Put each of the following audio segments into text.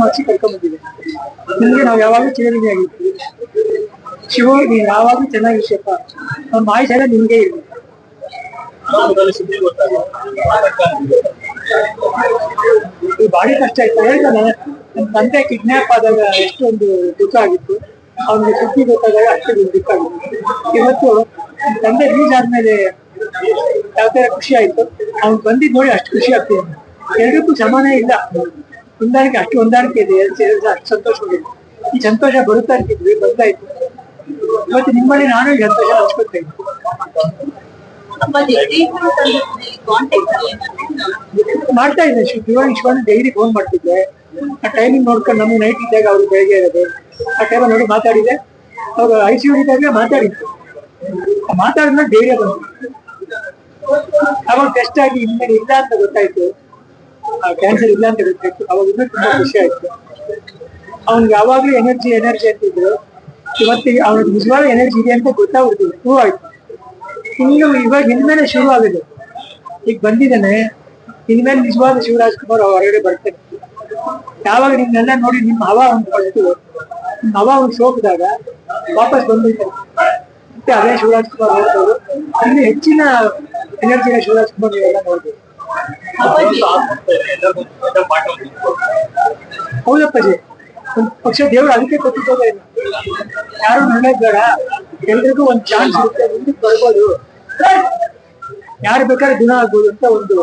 ಹಚ್ಚಿ ಕರ್ಕೊಂಡ್ ಬಂದಿದೆ. ನಿಮ್ಗೆ ನಾವು ಯಾವಾಗಲೂ ಚಿರಋಣಿ ಆಗಿರ್ತೀವಿ. ಶಿವ ನೀವು ಯಾವಾಗಲೂ ಚೆನ್ನಾಗಿರ್ಸಪ್ಪ, ನಮ್ಮ ಆಯುಷ ಎಲ್ಲ ನಿಮ್ಗೆ ಇರ್ಬೇಕು. ಈ ಬಾಡಿ ಕಷ್ಟ ಆಯ್ತು ಹೇಳ್ತಾನೆ. ನನ್ನ ತಂದೆ ಕಿಡ್ನಾಪ್ ಆದಾಗ ಎಷ್ಟೊಂದು ದುಃಖ ಆಗಿತ್ತು, ಅವ್ನಿಗೆ ಸುದ್ದಿ ಗೊತ್ತಾದಾಗ ಅಷ್ಟು ದುಃಖ ಆಗಿತ್ತು. ಇವತ್ತು ನನ್ನ ತಂದೆ ರಿಲೀಸ್ ಆದ್ಮೇಲೆ ಯಾವ ತರ ಖುಷಿ ಆಯ್ತು, ಅವ್ನು ಬಂದಿದ್ ನೋಡಿ ಅಷ್ಟು ಖುಷಿ ಆಗ್ತಿದೆ. ಎರಡಕ್ಕೂ ಸಮಾನ ಇಲ್ಲ, ಹೊಂದಾಣಿಕೆ ಅಷ್ಟು ಹೊಂದಾಣಿಕೆ ಇದೆ. ಅಷ್ಟು ಸಂತೋಷವಾಗಿದೆ. ಈ ಸಂತೋಷ ಬರುತ್ತಾ ಇರ್ತಿದ್ವಿ, ಬಂದಾಯ್ತು. ಇವತ್ತು ನಿಮ್ಮಲ್ಲಿ ನಾನು ಈ ಸಂತೋಷ ಹಂಚ್ಕೊಳ್ತೇನೆ. ಮಾಡ್ತಾ ಇದ್ದೆ ಶಿವಣ್ಣ ಡೈಲಿ ಫೋನ್ ಮಾಡ್ತಿದ್ದೆ. ಆ ಟೈಮಿಂಗ್ ನೋಡ್ಕೊಂಡು ನಮ್ಗೆ ನೈಟ್ ಇದ್ದಾಗ ಅವ್ರು ಬೆಳಗ್ಗೆ ಇರೋದು, ಆ ಟೈಮ್ ನೋಡಿ ಮಾತಾಡಿದೆ. ಅವ್ರು ICU ಇದ್ದಾಗ ಮಾತಾಡಿದ್ರು. ಮಾತಾಡಿದ್ಮೇಲೆ ಧೈರ್ಯ ಬಂತು. ಅವಾಗ ಟೆಸ್ಟ್ ಆಗಿ ಇನ್ಮೇಲೆ ಇಲ್ಲ ಅಂತ ಗೊತ್ತಾಯ್ತು, ಕ್ಯಾನ್ಸರ್ ಇಲ್ಲ ಅಂತ ಗೊತ್ತಾಯ್ತು. ಅವಾಗ ಇನ್ನೂ ತುಂಬಾ ಖುಷಿ ಆಯ್ತು. ಅವ್ನಿಗೆ ಯಾವಾಗ್ಲೂ ಎನರ್ಜಿ ಅಂತಿದ್ರು. ಇವತ್ತಿಗೆ ಅವ್ನಿಗೆ ನಿಜವಾದ ಎನರ್ಜಿ ಇದೆ ಅಂತ ಗೊತ್ತಾಗ್ಬಿಡ್ತೀವಿ, ಪ್ರೂವ್ ಆಯ್ತು. ಇನ್ನು ಇವಾಗ ಇನ್ಮೇಲೆ ಶುರು ಆಗಿದೆ. ಈಗ ಬಂದಿದ್ದಾನೆ, ಇನ್ಮೇಲೆ ನಿಜವಾದ ಶಿವರಾಜ್ಕುಮಾರ್ ಹೊರಗಡೆ ಬರ್ತಾನೆ. ಯಾವಾಗ ನಿಮ್ನೆಲ್ಲ ನೋಡಿ ನಿಮ್ಮ ಹವಾ ಒಂದು ಪಡ್ತು, ನಿಮ್ಮ ಹವಾ ಒಂದು ಸೋಕಿದಾಗ ವಾಪಸ್ ಬಂದ್ಬಿಡ್ತಾರೆ. ಮತ್ತೆ ಅದೇ ಶಿವರಾಜ್ಕುಮಾರ್ ನೋಡ್ಬೋದು. ಇನ್ನು ಹೆಚ್ಚಿನ ಎನರ್ಜಿನ ಶಿವರಾಜ್ಕುಮಾರ್ ನೀವೆಲ್ಲ ನೋಡ್ಬೋದು. ಹೌದಪ್ಪಾಜಿ, ಒಂದು ಪಕ್ಷ ದೇವರು ಅದಕ್ಕೆ ಕೊಟ್ಟಿದ್ದಾಗ ಯಾರು ಒಳ್ಳೇದ್ ಬೇಡ, ಎಲ್ರಿಗೂ ಒಂದು ಚಾನ್ಸ್ ಇರುತ್ತೆ, ಮುಂದಕ್ಕೆ ಬರ್ಬೋದು, ಯಾರು ಬೇಕಾದ್ರೆ ಗುಣ ಆಗ್ಬೋದು ಅಂತ ಒಂದು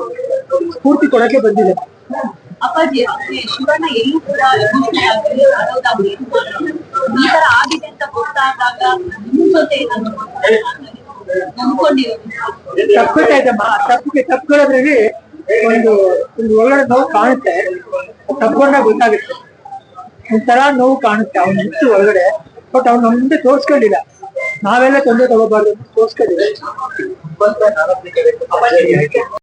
ಸ್ಫೂರ್ತಿ ಕೊಡಕ್ಕೆ ಬಂದಿದೆ. ಅಪ್ಪಾಜಿ ಶಿವಣ್ಣ ಎಲ್ಲೂ ಕೂಡ ಈ ತರ ಆಗಿದೆ ಅಂತ ಗೊತ್ತಾದಾಗ ನಿಮ್ ಜೊತೆ ತಪ್ಪುತ್ತೈತಮ್ಮ. ತಪ್ಪುಗಳದ್ರಲ್ಲಿ ಒಂದು ಒಳಗಡೆ ನೋವು ಕಾಣುತ್ತೆ. ತಪ್ಪುಕೊಂಡಾಗ ಗೊತ್ತಾಗುತ್ತೆ, ಒಂಥರ ನೋವು ಕಾಣುತ್ತೆ ಅವ್ನ ಇತ್ತು ಒಳಗಡೆ. ಬಟ್ ಅವ್ನು ನಮ್ದೆ ತೋರ್ಸ್ಕೊಂಡಿಲ್ಲ. ನಾವೆಲ್ಲ ತೊಂದರೆ ತಗೋಬಾರ್ದು ಅಂತ ತೋರ್ಸ್ಕೊಂಡಿಲ್ಲ.